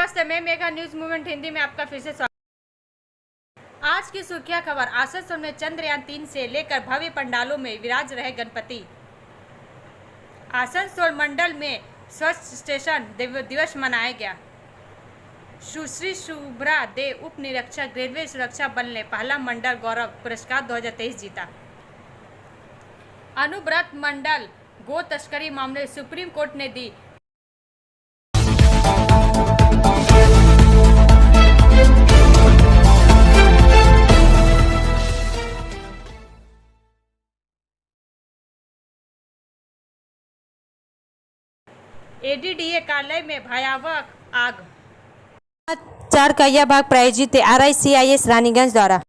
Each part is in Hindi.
नमस्ते, मैं मेघा न्यूज मूवमेंट हिंदी में आपका फिर से स्वागत। आज की सुर्खियां खबर। आसनसोल में चंद्रयान 3 से लेकर भव्य पंडालों में विराज रहे गणपति। आसनसोल मंडल में स्वच्छ स्टेशन दिवस मनाया गया। सुश्री शुभ्रा दे उप निरीक्षक रेलवे सुरक्षा बल ने पहला मंडल गौरव पुरस्कार 2023 जीता। अनुव्रत मंडल गो तस्करी मामले सुप्रीम कोर्ट ने दी एडीडीए कार्यालय में भयावह आग। चार कहिया भाग प्रायोजित RICIS रानीगंज द्वारा।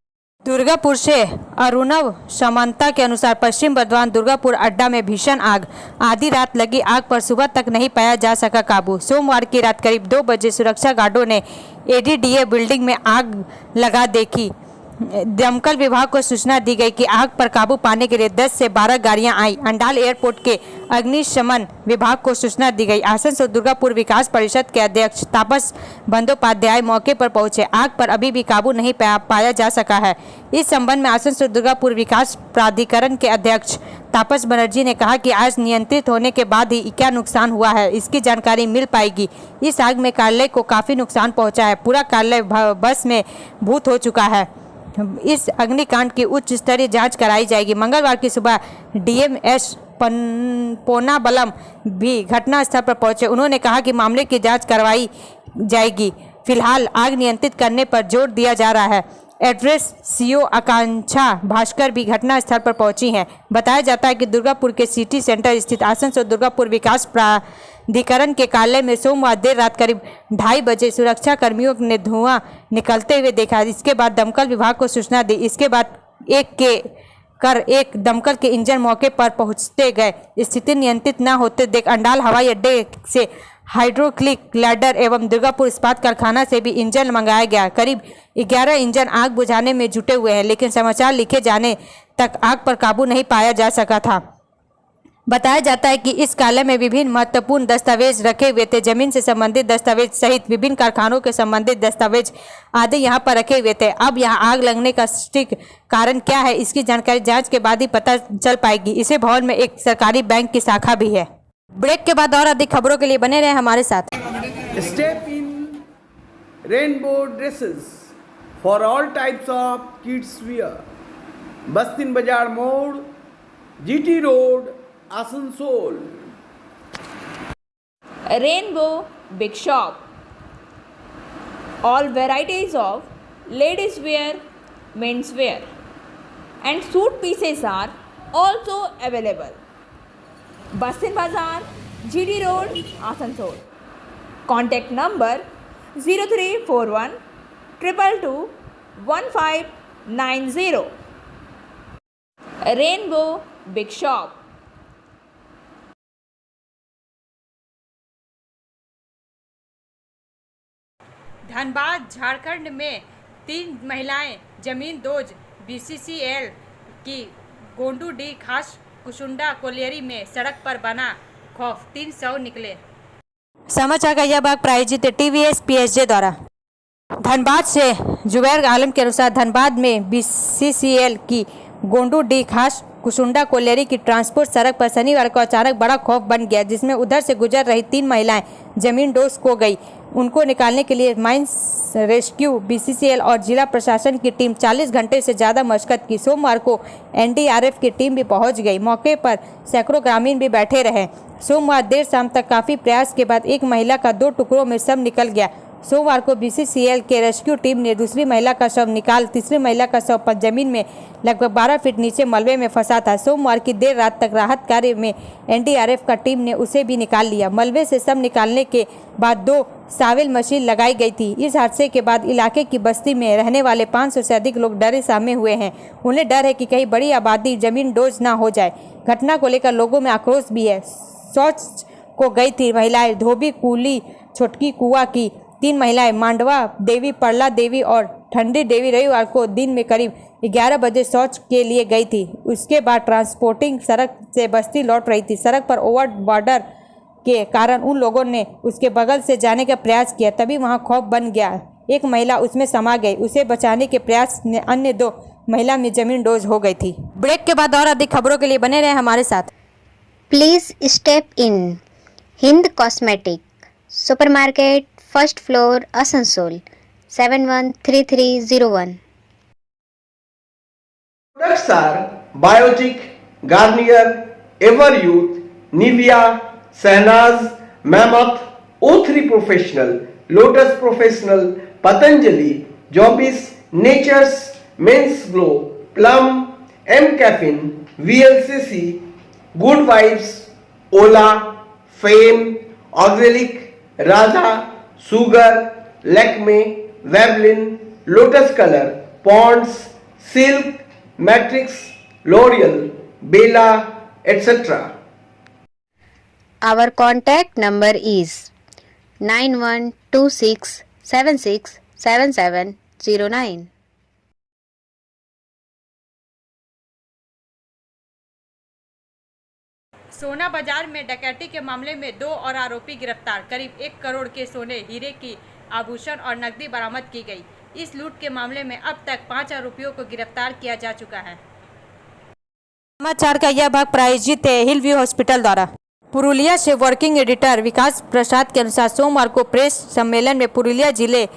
दुर्गापुर से अरुणव समानता के अनुसार पश्चिम बर्धमान दुर्गापुर अड्डा में भीषण आग। आधी रात लगी आग पर सुबह तक नहीं पाया जा सका काबू। सोमवार की रात करीब 2 बजे सुरक्षा गार्डों ने एडीडीए बिल्डिंग में आग लगा देखी। दमकल विभाग को सूचना दी गई कि आग पर काबू पाने के लिए 10 से 12 गाड़ियां आई। अंडाल एयरपोर्ट के अग्निशमन विभाग को सूचना दी गई। आसनसोल दुर्गापुर विकास परिषद के अध्यक्ष तापस बंदोपाध्याय मौके पर पहुंचे। आग पर अभी भी काबू नहीं पाया जा सका है। इस संबंध में आसनसोल दुर्गापुर विकास प्राधिकरण के अध्यक्ष तापस बनर्जी ने कहा कि आज नियंत्रित होने के बाद ही क्या नुकसान हुआ है इसकी जानकारी मिल पाएगी। इस आग में कार्यालय को काफी नुकसान पहुंचा है। पूरा कार्यालय बस में भूत हो चुका है। इस अग्निकांड की उच्च स्तरीय जांच कराई जाएगी। मंगलवार की सुबह DMS पोनाबलम भी घटनास्थल पर पहुंचे। उन्होंने कहा कि मामले की जांच करवाई जाएगी। फिलहाल आग नियंत्रित करने पर जोर दिया जा रहा है। एड्रेस CO आकांक्षा भास्कर भी घटनास्थल पर पहुंची हैं। बताया जाता है कि दुर्गापुर के सिटी सेंटर स्थित आसनसोल दुर्गापुर विकास प्राधिकरण के कार्यालय में सोमवार देर रात करीब 2:30 बजे सुरक्षा कर्मियों ने धुआं निकलते हुए देखा। इसके बाद दमकल विभाग को सूचना दी। इसके बाद एक दमकल के इंजन मौके पर पहुंचते गए। स्थिति नियंत्रित न होते देख अंडाल हवाई अड्डे से हाइड्रोक्लिक लैडर एवं दुर्गापुर इस्पात कारखाना से भी इंजन मंगाया गया। करीब 11 इंजन आग बुझाने में जुटे हुए हैं, लेकिन समाचार लिखे जाने तक आग पर काबू नहीं पाया जा सका था। बताया जाता है कि इस कार्यालय में विभिन्न महत्वपूर्ण दस्तावेज रखे हुए थे। जमीन से संबंधित दस्तावेज सहित विभिन्न कारखानों के संबंधित दस्तावेज आदि यहां पर रखे हुए थे। अब यहां आग लगने का सटीक कारण क्या है इसकी जानकारी जांच के बाद ही पता चल पाएगी। इसी भवन में एक सरकारी बैंक की शाखा भी है। ब्रेक के बाद और अधिक खबरों के लिए बने रहे हमारे साथ। Step in rainbow dresses for all types of kids wear. Bastin Bazaar Mode, GT Road, Asansol. Rainbow Big Shop. All varieties of ladies wear, men's wear and suit pieces are also available. Bastin Bazaar, GD Road, Asansol. Contact number 0341 222 1590. Rainbow Big Shop. Dhanbad Jharkhand में 3 महिलाएं जमींदोज BCCL की गोंडूडी खास कुसुंडा कोलियरी में सड़क पर बना खौफ 300 निकले। समाचार का यह भाग प्रायोजित TVS PSJ द्वारा। धनबाद से जुबैर आलम के अनुसार धनबाद में BCCL की गोंडूडी खास कुसुंडा कोलियरी की ट्रांसपोर्ट सड़क पर शनिवार को अचानक बड़ा खौफ बन गया, जिसमें उधर से गुजर रही 3 महिलाएं जमीन डोज को गई। उनको निकालने के लिए माइंस रेस्क्यू BCCL और जिला प्रशासन की टीम 40 घंटे से ज़्यादा मशक्कत की। सोमवार को NDRF की टीम भी पहुंच गई। मौके पर सैकड़ों ग्रामीण भी बैठे रहे। सोमवार देर शाम तक काफ़ी प्रयास के बाद एक महिला का 2 टुकड़ों में शव निकल गया। सोमवार को BCCL के रेस्क्यू टीम ने दूसरी महिला का शव निकाल तीसरी महिला का शव जमीन में लगभग 12 फीट नीचे मलबे में फंसा था। सोमवार की देर रात तक राहत कार्य में NDRF का टीम ने उसे भी निकाल लिया। मलबे से शव निकालने के बाद 2 साविल मशीन लगाई गई थी। इस हादसे के बाद इलाके की बस्ती में रहने वाले 500 से अधिक लोग डरे सामे हुए हैं। उन्हें डर है कि कहीं बड़ी आबादी जमीन डोज ना हो जाए। घटना को लेकर लोगों में आक्रोश भी है। शौच को गई थी महिलाएं धोबी कुली छोटकी कुआ की 3 महिलाएं मांडवा देवी, परला देवी और ठंडी देवी रविवार को दिन में करीब 11 बजे शौच के लिए गई थी। उसके बाद ट्रांसपोर्टिंग सड़क से बस्ती लौट रही थी। सड़क पर ओवर बॉर्डर के कारण उन लोगों ने उसके बगल से जाने का प्रयास किया, तभी वहां खौफ बन गया। एक महिला उसमें समा गई। उसे बचाने के प्रयास में अन्य 2 महिला में जमीन डोज हो गई थी। ब्रेक के बाद और अधिक खबरों के लिए बने रहे हमारे साथ। Please step in Hind cosmetic supermarket, first floor, Asansol 713301। Products are Biotic, Garnier, Ever Youth, Nivea, Sahnaz, Mammoth, O3 Professional, Lotus Professional, Patanjali, Jobis, Nature's, Men's Glow, Plum, M Caffeine, VLCC, Good Vibes, Ola, Fame, Oxalic, Raza, Sugar, Lakme, Vavlin, Lotus Color, Ponds, Silk, Matrix, L'Oreal, Bella, etc. Our contact number is 9126767709। सोना बाजार में डकैती के मामले में 2 और आरोपी गिरफ्तार। करीब 1 करोड़ के सोने, हीरे की आभूषण और नकदी बरामद की गई। इस लूट के मामले में अब तक 5 आरोपियों को गिरफ्तार किया जा चुका है। समाचार का यह भाग प्रायोजित है हिल व्यू हॉस्पिटल द्वारा। पुरुलिया से वर्किंग एडिटर विकास प्रसाद के अनुसार सोमवार को प्रेस सम्मेलन में पुरुलिया जिले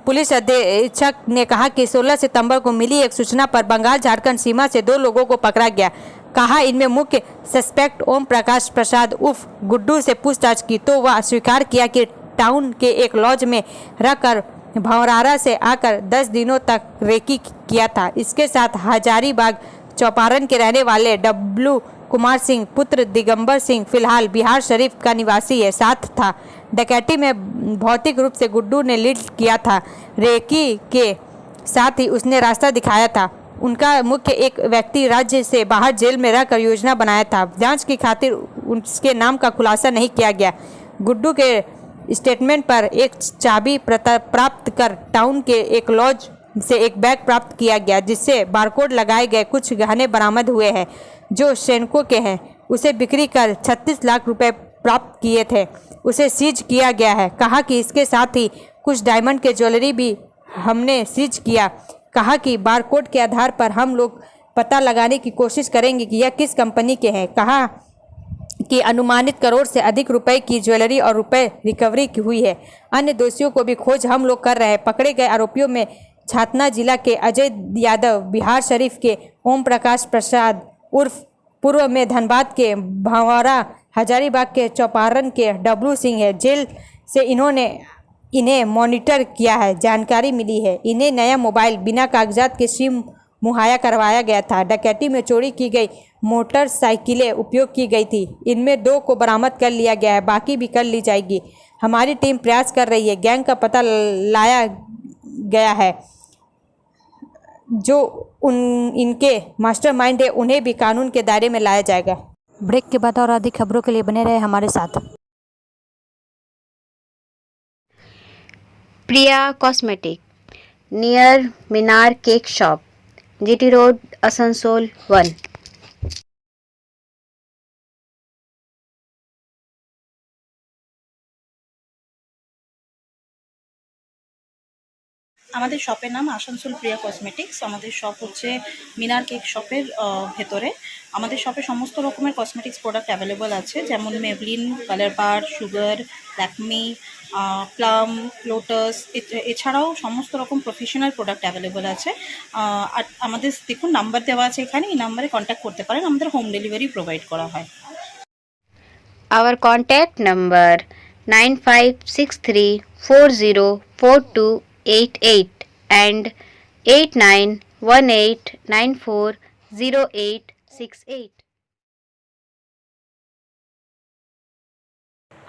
पुलिस अधीक्षक ने कहा कि 16 सितंबर को मिली एक सूचना पर बंगाल झारखंड सीमा से 2 लोगों को पकड़ा गया। कहा इनमें मुख्य सस्पेक्ट ओम प्रकाश प्रसाद उर्फ गुड्डू से पूछताछ की तो वह स्वीकार किया कि टाउन के एक लॉज में रहकर भंवरारा से आकर 10 दिनों तक रेकी किया था। इसके साथ हजारीबाग चौपारण के रहने वाले डब्लू कुमार सिंह पुत्र दिगंबर सिंह फिलहाल बिहार शरीफ का निवासी है साथ था। डकैती में भौतिक रूप से गुड्डू ने लीड किया था। रेकी के साथ ही उसने रास्ता दिखाया था। उनका मुख्य एक व्यक्ति राज्य से बाहर जेल में रहकर योजना बनाया था। जांच की खातिर उसके नाम का खुलासा नहीं किया गया। गुड्डू के स्टेटमेंट पर एक चाबी प्राप्त कर टाउन के एक लॉज से एक बैग प्राप्त किया गया जिससे बारकोड लगाए गए कुछ गहने बरामद हुए हैं जो सेनको के हैं। उसे बिक्री कर 36 लाख रुपए प्राप्त किए थे। उसे सीज किया गया है। कहा कि इसके साथ ही कुछ डायमंड के ज्वेलरी भी हमने सीज किया। कहा कि बारकोड के आधार पर हम लोग पता लगाने की कोशिश करेंगे कि यह किस कंपनी के हैं। कहा कि अनुमानित करोड़ से अधिक रुपए की ज्वेलरी और रुपए रिकवरी हुई है। अन्य दोषियों को भी खोज हम लोग कर रहे हैं। पकड़े गए आरोपियों में छातना जिला के अजय यादव, बिहार शरीफ के ओम प्रकाश प्रसाद उर्फ पूर्व में धनबाद के भंवरा, हजारीबाग के चौपारण के डब्लू सिंह है। जेल से इन्हें मॉनिटर किया है। जानकारी मिली है इन्हें नया मोबाइल बिना कागजात के सिम मुहैया करवाया गया था। डकैती में चोरी की गई मोटरसाइकिलें उपयोग की गई थी। इनमें 2 को बरामद कर लिया गया है, बाकी भी कर ली जाएगी। हमारी टीम प्रयास कर रही है। गैंग का पता लाया गया है जो इनके मास्टरमाइंड है, उन्हें भी कानून के दायरे में लाया जाएगा। ब्रेक के बाद और अधिक खबरों के लिए बने रहे हमारे साथ। Priya cosmetic near Minar cake shop, GT road, Asansol 1। আমাদের শপের নাম আসানসোল প্রিয়া কসমেটিক্স। আমাদের শপ হচ্ছে মিনার কেক শপের ভেতরে। আমাদের শপে সমস্ত রকমের কসমেটিক্স প্রোডাক্ট অ্যাভেলেবল আছে, যেমন মেবলিন, কালার বার, সুগার, ল্যাকমি, প্লাম, লোটাস, এছাড়াও সমস্ত রকম প্রফেশনাল প্রোডাক্ট অ্যাভেলেবল আছে। আর আমাদের দেখুন নাম্বার দেওয়া আছে এখানে, এই নাম্বারে কন্ট্যাক্ট করতে পারেন। আমাদের হোম ডেলিভারি প্রোভাইড করা হয়। Our contact number 9563404288 and 8918940868।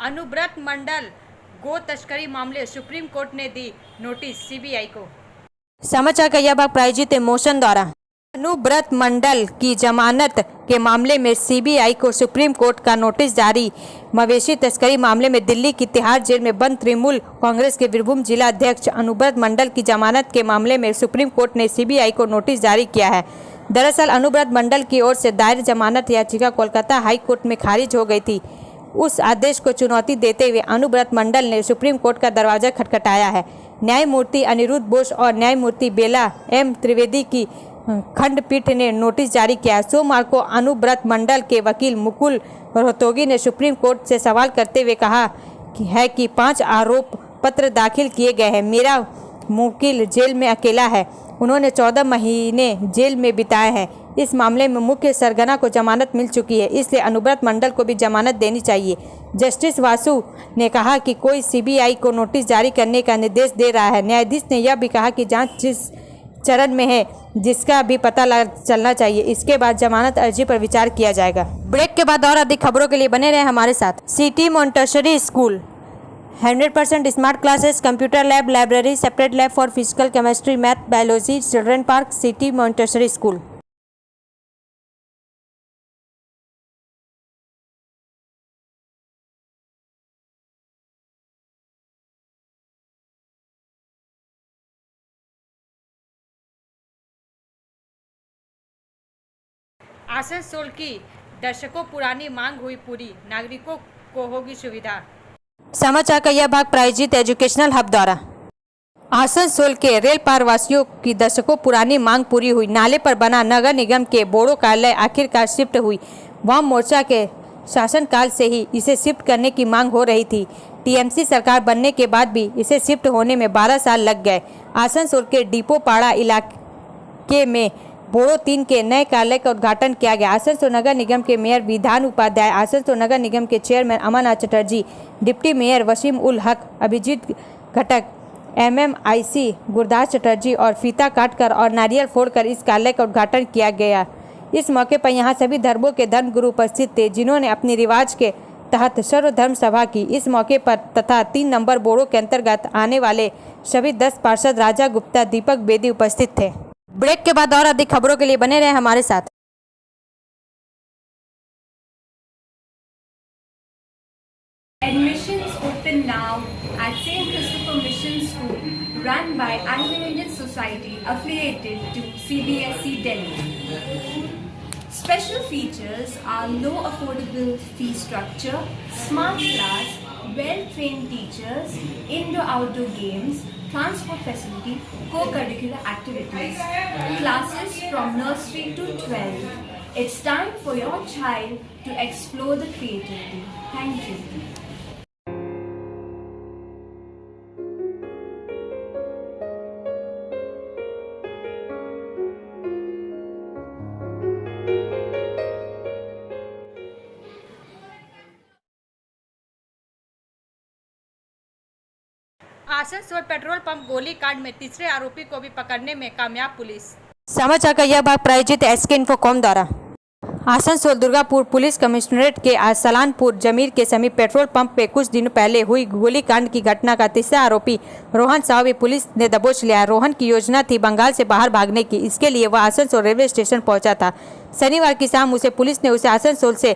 Anuvrat मंडल गो तस्करी मामले सुप्रीम कोर्ट ने दी नोटिस सीबीआई को। समाचार का यह भाग प्रायोजित है मोशन द्वारा। अनुव्रत मंडल की जमानत के मामले में सीबीआई को सुप्रीम कोर्ट का नोटिस जारी। मवेशी तस्करी मामले में दिल्ली की तिहाड़ जेल में बंद तृणमूल कांग्रेस के बीरभूम जिला अध्यक्ष अनुव्रत मंडल की जमानत के मामले में सुप्रीम कोर्ट ने सीबीआई को नोटिस जारी किया है। दरअसल अनुव्रत मंडल की ओर से दायर जमानत याचिका कोलकाता हाई कोर्ट में खारिज हो गई थी। उस आदेश को चुनौती देते हुए अनुव्रत मंडल ने सुप्रीम कोर्ट का दरवाजा खटखटाया है। न्यायमूर्ति अनिरुद्ध बोस और न्यायमूर्ति बेला एम त्रिवेदी की खंडपीठ ने नोटिस जारी किया। सोमवार को अनुव्रत मंडल के वकील मुकुल रोहतगी ने सुप्रीम कोर्ट से सवाल करते हुए कहा कि 5 आरोप पत्र दाखिल किए गए हैं। मेरा मुवक्किल जेल में अकेला है। उन्होंने 14 महीने जेल में बिताए हैं। इस मामले में मुख्य सरगना को जमानत मिल चुकी है, इसलिए अनुव्रत मंडल को भी जमानत देनी चाहिए। जस्टिस वासु ने कहा कि कोई सीबीआई को नोटिस जारी करने का निर्देश दे रहा है। न्यायाधीश ने यह भी कहा कि जांच जिस चरण में है जिसका भी पता चलना चाहिए, इसके बाद जमानत अर्जी पर विचार किया जाएगा। ब्रेक के बाद और अधिक खबरों के लिए बने रहे हमारे साथ। City Montessori school 100% smart classes, computer lab, library, separate lab for physical chemistry, math, biology, children park, city Montessori school. Asansol की दशकों पुरानी मांग हुई पूरी, नागरिकों को होगी सुविधा। समाचार का यह भाग प्रायोजित एजुकेशनल हब द्वारा। आसनसोल के रेल पार वासियों की दशकों पुरानी मांग पूरी हुई। नाले पर बना नगर निगम के बोड़ो कार्यालय आखिरकार शिफ्ट हुई। वाम मोर्चा के शासनकाल से ही इसे शिफ्ट करने की मांग हो रही थी। टीएमसी सरकार बनने के बाद भी इसे शिफ्ट होने में 12 साल लग गए। आसनसोल के डिपोपाड़ा इलाके में बोड़ो 3 के नए कार्यालय का उद्घाटन किया गया। आसनसोल नगर निगम के मेयर विधान उपाध्याय, आसनसोल नगर निगम के chairman Amarnath Chatterjee, deputy mayor Wasim ul Haq, Abhijit घटक, MMIC गुरदास चटर्जी और फीता काटकर और नारियल फोड़कर इस कार्यालय का उद्घाटन किया गया। इस मौके पर यहाँ सभी धर्मों के धर्मगुरु उपस्थित थे, जिन्होंने अपनी रिवाज के तहत सर्वधर्म सभा की। इस मौके पर तथा 3 नंबर बोड़ो के अंतर्गत आने वाले सभी 10 पार्षद राजा गुप्ता, दीपक बेदी उपस्थित थे। ब्रेक के बाद और अधिक खबरों के लिए बने रहे हमारे साथ। Admissions open now at St. Christopher Mission School, run by Anglo-Indian Society affiliated to CBSE Delhi. Special features are low affordable fee structure, smart class, well-trained teachers, indoor-outdoor games, transport facility, co-curricular activities, classes from nursery to 12. It's time for your child to explore the creativity. Thank you. Asansol petrol pump गोलीकांड में तीसरे आरोपी को भी पकड़ने में कामयाब पुलिस। समाचार का यह भाग प्रायोजित SK इन्फोकॉम द्वारा। आसनसोल दुर्गापुर पुलिस कमिश्नरेट के सलानपुर जमीर के समीप पेट्रोल पंप पे कुछ दिनों पहले हुई गोलीकांड की घटना का तीसरा आरोपी रोहन साहु भी पुलिस ने दबोच लिया। रोहन की योजना थी बंगाल से बाहर भागने की। इसके लिए वह आसनसोल रेलवे स्टेशन पहुंचा था। शनिवार की शाम पुलिस ने उसे आसनसोल से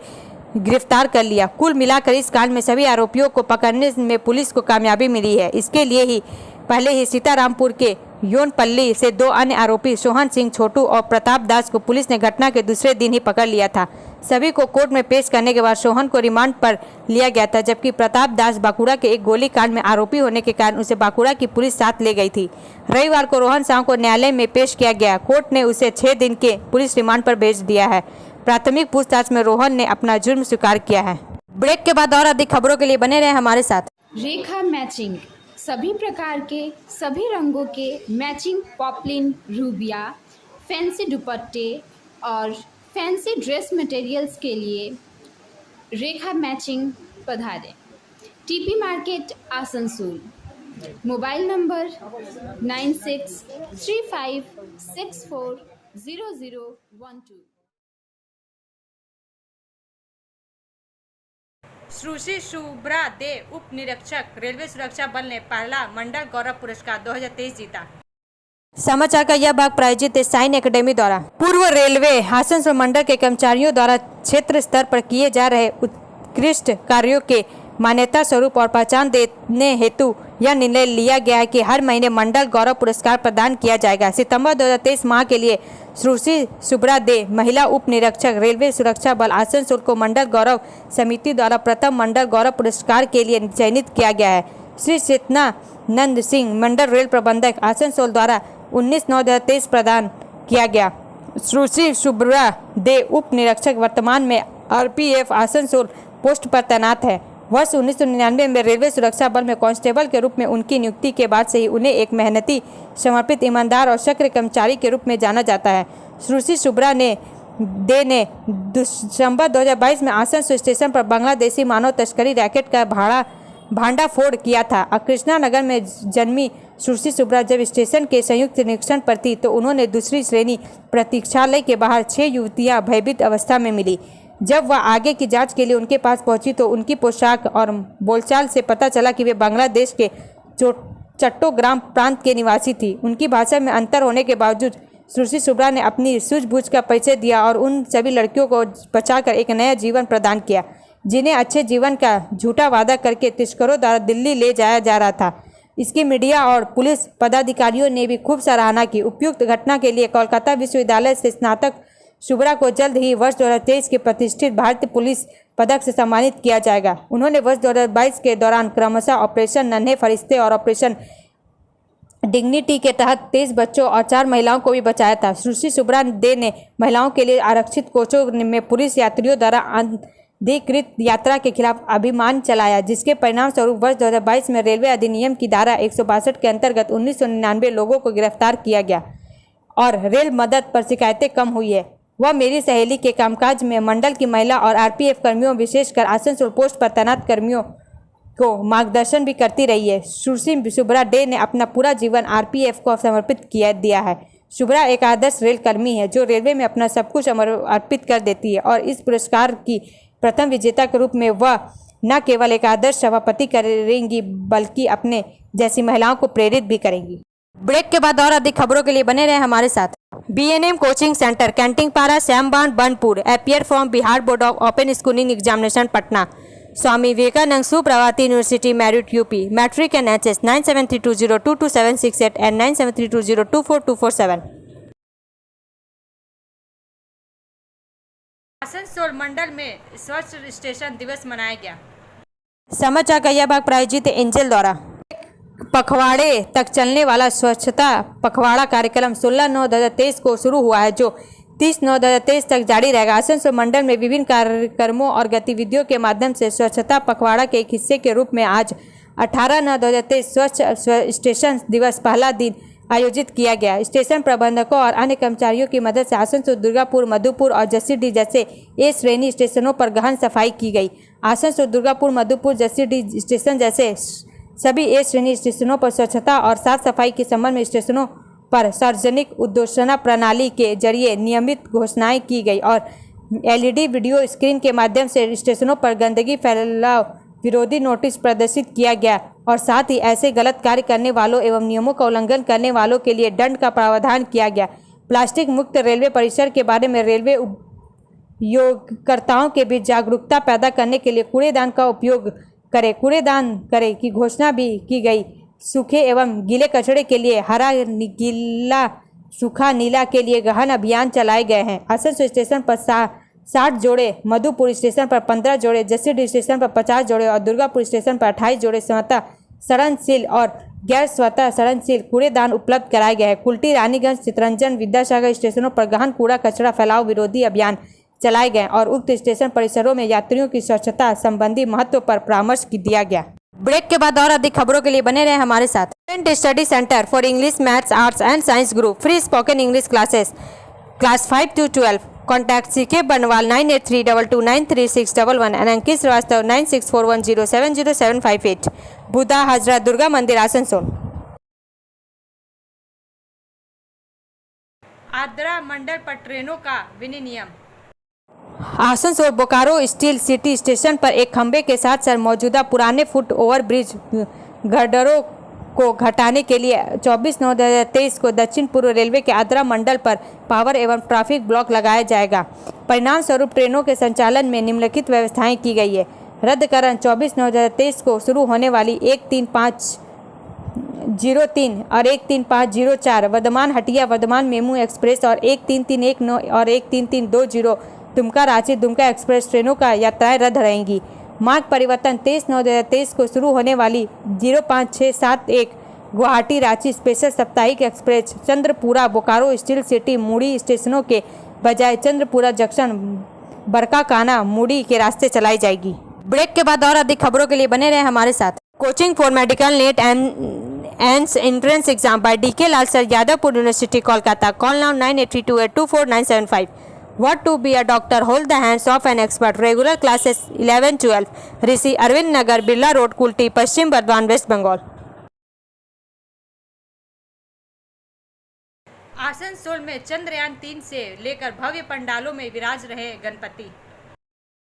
गिरफ्तार कर लिया। कुल मिलाकर इस कांड में सभी आरोपियों को पकड़ने में पुलिस को कामयाबी मिली है। इसके लिए ही पहले ही सीतारामपुर के योनपल्ली से 2 अन्य आरोपी सोहन सिंह छोटू और प्रताप दास को पुलिस ने घटना के दूसरे दिन ही पकड़ लिया था। सभी को कोर्ट में पेश करने के बाद सोहन को रिमांड पर लिया गया था, जबकि प्रताप दास बांकुड़ा के एक गोलीकांड में आरोपी होने के कारण उसे बांकुड़ा की पुलिस साथ ले गई थी। रविवार को रोहन साहु को न्यायालय में पेश किया गया। कोर्ट ने उसे 6 दिन के पुलिस रिमांड पर भेज दिया है। प्राथमिक पूछताछ में रोहन ने अपना जुर्म स्वीकार किया है। ब्रेक के बाद और अधिक खबरों के लिए बने रहे हमारे साथ। रेखा मैचिंग, सभी प्रकार के सभी रंगों के मैचिंग पॉपलिन, रूबिया, फैंसी दुपट्टे और फैंसी ड्रेस मटेरियल्स के लिए रेखा मैचिंग पधारें। TP market Asansol. Mobile number 9635640012। Sushri Shubhra De उप निरीक्षक रेलवे सुरक्षा बल ने पहला मंडल गौरव पुरस्कार 2023 जीता। समाचार का यह भाग प्रायोजित साइन एकेडमी द्वारा। पूर्व रेलवे आसनसोल मंडल के कर्मचारियों द्वारा क्षेत्र स्तर पर किए जा रहे उत्कृष्ट कार्यों के मान्यता स्वरूप और पहचान देने हेतु यह निर्णय लिया गया है कि हर महीने मंडल गौरव पुरस्कार प्रदान किया जाएगा। सितंबर 2023 माह के लिए सुश्री शुभ्रा दे, महिला उप निरीक्षक रेलवे सुरक्षा बल आसनसोल को मंडल गौरव समिति द्वारा प्रथम मंडल गौरव पुरस्कार के लिए चयनित किया गया है। श्री चेतनानंद सिंह, मंडल रेल प्रबंधक आसनसोल द्वारा 19/9/2023 प्रदान किया गया। सुश्री शुभ्रा दे, उप निरीक्षक, वर्तमान में RPF आसनसोल पोस्ट पर तैनात है। वर्ष 1999 में रेलवे सुरक्षा बल में कांस्टेबल के रूप में उनकी नियुक्ति के बाद से ही उन्हें एक मेहनती, समर्पित, ईमानदार और सक्रिय कर्मचारी के रूप में जाना जाता है। सुश्री शुभ्रा दे ने दिसंबर 2022 में आसनसोल स्टेशन पर बांग्लादेशी मानव तस्करी रैकेट का भांडाफोड़ किया था। कृष्णा नगर में जन्मी सुश्री शुभ्रा जब स्टेशन के संयुक्त निरीक्षण पर थी तो उन्होंने दूसरी श्रेणी प्रतीक्षालय के बाहर 6 युवतियां भयभीत अवस्था में मिली। जब वह आगे की जांच के लिए उनके पास पहुंची तो उनकी पोशाक और बोलचाल से पता चला कि वे बांग्लादेश के चट्टोग्राम प्रांत के निवासी थी। उनकी भाषा में अंतर होने के बावजूद सुश्री शुभ्रा ने अपनी सूझबूझ का परिचय दिया और उन सभी लड़कियों को बचाकर एक नया जीवन प्रदान किया, जिन्हें अच्छे जीवन का झूठा वादा करके तस्करों द्वारा दिल्ली ले जाया जा रहा था। इसकी मीडिया और पुलिस पदाधिकारियों ने भी खूब सराहना की। उपयुक्त घटना के लिए कोलकाता विश्वविद्यालय से स्नातक शुभ्रा को जल्द ही वर्ष 2023 के प्रतिष्ठित भारतीय पुलिस पदक से सम्मानित किया जाएगा। उन्होंने वर्ष 2022 के दौरान क्रमशः ऑपरेशन नन्हे फरिश्ते और ऑपरेशन डिग्निटी के तहत 23 बच्चों और 4 महिलाओं को भी बचाया था। सुश्री शुभ्रा दे ने महिलाओं के लिए आरक्षित कोचों में पुरुष यात्रियों द्वारा अनधिकृत यात्रा के खिलाफ अभियान चलाया, जिसके परिणाम स्वरूप वर्ष 2022 में रेलवे अधिनियम की धारा 162 के अंतर्गत 1999 लोगों को गिरफ्तार किया गया और रेल मदद पर शिकायतें कम हुई है। वह मेरी सहेली के कामकाज में मंडल की महिला और RPF कर्मियों, विशेषकर आसनसोल पोस्ट पर तैनात कर्मियों को मार्गदर्शन भी करती रही है। सुश्री शुभ्रा डे ने अपना पूरा जीवन RPF को समर्पित दिया है। शुभ्रा एक आदर्श रेल कर्मी है जो रेलवे में अपना सब कुछ अर्पित कर देती है और इस पुरस्कार की प्रथम विजेता के रूप में वह न केवल एक आदर्श सभापति करेंगी बल्कि अपने जैसी महिलाओं को प्रेरित भी करेंगी। ब्रेक के बाद और अधिक खबरों के लिए बने रहे हमारे साथ। BNM coaching centre, Kanting Para, Shyamban, Banpur, appear from Bihar board of open schooling examination, Patna. Swami Vivekananda Suprabhati university, merit, UP, matric and HS 9732022768 and 9732024247। Asansol मंडल में स्वच्छ स्टेशन दिवस मनाया गया। समाचार का यह भाग प्रायोजित एंजल द्वारा। पखवाड़े तक चलने वाला स्वच्छता पखवाड़ा कार्यक्रम 16/9/2023 को शुरू हुआ है, जो 30/9/2023 तक जारी रहेगा। आसनसोल मंडल में विभिन्न कार्यक्रमों और गतिविधियों के माध्यम से स्वच्छता पखवाड़ा के एक हिस्से के रूप में आज 18/9/2023 स्वच्छ स्टेशन दिवस पहला दिन आयोजित किया गया। स्टेशन प्रबंधकों और अन्य कर्मचारियों की मदद से आसनसोल, दुर्गापुर, मधुपुर और जसीडीह जैसे A श्रेणी स्टेशनों पर गहन सफाई की गई। आसनसोल, दुर्गापुर, मधुपुर, जसीडीह स्टेशन जैसे सभी A श्रेणी स्टेशनों पर स्वच्छता और साफ सफाई के संबंध में स्टेशनों पर सार्वजनिक उद्घोषणा प्रणाली के जरिए नियमित घोषणाएं की गई और LED वीडियो स्क्रीन के माध्यम से स्टेशनों पर गंदगी फैलाव विरोधी नोटिस प्रदर्शित किया गया और साथ ही ऐसे गलत कार्य करने वालों एवं नियमों का उल्लंघन करने वालों के लिए दंड का प्रावधान किया गया। प्लास्टिक मुक्त रेलवे परिसर के बारे में रेलवे उपयोगकर्ताओं के बीच जागरूकता पैदा करने के लिए कूड़ेदान का उपयोग कूड़ेदान करें की घोषणा भी की गई। सूखे एवं गीले कचरे के लिए हरा, गीला, सूखा, नीला के लिए गहन अभियान चलाए गए हैं। आसनसोल स्टेशन पर 60 जोड़े, मधुपुर स्टेशन पर 15 जोड़े, जसीडीह स्टेशन पर 50 जोड़े और दुर्गापुर स्टेशन पर 28 जोड़े स्वतः सड़नशील और गैर स्वतः सड़नशील कूड़ेदान उपलब्ध कराए गए हैं। कुल्टी, रानीगंज, चितरंजन, विद्यासागर स्टेशनों पर गहन कूड़ा कचरा फैलाव विरोधी अभियान चलाए गए और उक्त स्टेशन परिसरों में यात्रियों की स्वच्छता संबंधी महत्व पर परामर्श दिया गया। ब्रेक के बाद और अधिक खबरों के लिए बने रहे हमारे साथ। Study centre for English, maths, arts and science group, free spoken English classes, class 5 to 12। Contact CK बनवाल 9832293611 एंड अंकित श्रीवास्तव 9641070758। बुधा हाजरा दुर्गा मंदिर, आसनसोल। आद्रा मंडल पर ट्रेनों का विनियम। Asansol Bokaro steel city station पर एक खंभे के साथ साथ मौजूदा पुराने फुट ओवर ब्रिज गर्डरों को घटाने के लिए 24/9/2023 को दक्षिण पूर्व रेलवे के आद्रा मंडल पर पावर एवं ट्रैफिक ब्लॉक लगाया जाएगा। परिणाम स्वरूप ट्रेनों के संचालन में निम्नलिखित व्यवस्थाएं की गई है। रद्दकरण 24/9/2023 को शुरू होने वाली 135 1303 और 13504 वर्धमान हटिया वर्धमान मेमू एक्सप्रेस और 13319 और 13320 दुमका रांची दुमका एक्सप्रेस ट्रेनों का यात्राएं रद्द रहेंगी। मार्ग परिवर्तन 23/9/2023 को शुरू होने वाली 05671 गुवाहाटी रांची स्पेशल साप्ताहिक express Chandrapura Bokaro steel city मुड़ी स्टेशनों के बजाय चंद्रपुरा जंक्शन बरकाकाना मुड़ी के रास्ते चलाई जाएगी। ब्रेक के बाद और अधिक खबरों के लिए बने रहे हमारे साथ। Coaching for medical NET and entrance exam by DK Lal sir Jadavpur university Kolkata. Call now 9832824975। What to be a doctor? Hold the hands of an expert. Regular classes 11-12. Rishi Arvind Nagar Birla road Kulti Paschim Bardhaman waste Bengal. Asansol में चंद्रयान 3 से लेकर भव्य पंडालों में विराज रहे गणपति।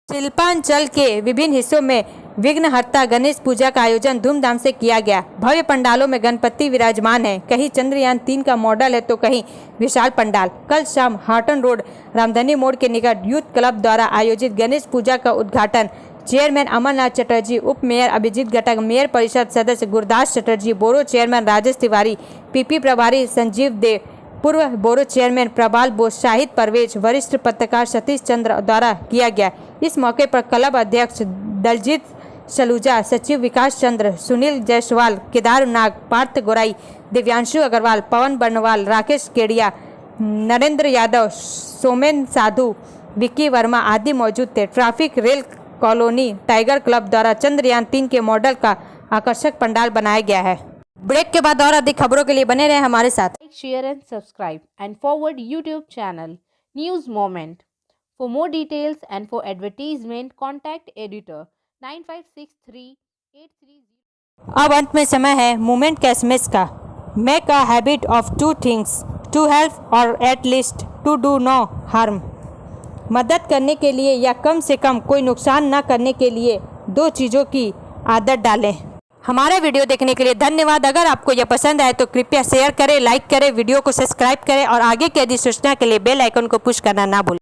शिल्पांचल के विभिन्न हिस्सों में विघ्नहर्ता गणेश पूजा का आयोजन धूमधाम से किया गया। भव्य पंडालों में गणपति विराजमान है। कहीं चंद्रयान 3 का मॉडल है तो कहीं विशाल पंडाल। कल शाम हाटन रोड रामधनी मोड़ के निकट यूथ क्लब द्वारा आयोजित गणेश पूजा का उद्घाटन चेयरमैन अमरनाथ चटर्जी, उप मेयर अभिजीत घटक, मेयर परिषद सदस्य Gurdas Chatterjee, borough chairman Rajesh Tiwari, PP प्रभारी संजीव देव, पूर्व बोरो चेयरमैन प्रबाल बोस, शाहिद परवेज, वरिष्ठ पत्रकार सतीश चंद्र द्वारा किया गया। इस मौके पर क्लब अध्यक्ष दलजीत सलूजा, सचिव विकास चंद्र, सुनील जायसवाल, केदार नाग, पार्थ गोराई, दिव्यांशु अग्रवाल, पवन बर्नवाल, राकेश केडिया, नरेंद्र यादव, सोमेन साधु, विक्की वर्मा आदि मौजूद थे। Traffic rail colony tiger club द्वारा चंद्रयान 3 के मॉडल का आकर्षक पंडाल बनाया गया है। ब्रेक के बाद और अधिक खबरों के लिए बने रहे हमारे साथ। Share and subscribe and forward YouTube channel News Moment. For more details and for advertisement, contact editor 956383. अब अंत में समय है मोमेंट का एसएमएस का। Make a habit of 2 things to help or at least to do no harm. मदद करने के लिए या कम से कम कोई नुकसान न करने के लिए 2 चीज़ों की आदत डालें। हमारा वीडियो देखने के लिए धन्यवाद। अगर आपको यह पसंद आए तो कृपया शेयर करें, लाइक करें, वीडियो को सब्सक्राइब करें और आगे की अधिसूचना के लिए बेल आइकन को पुश करना ना भूलें।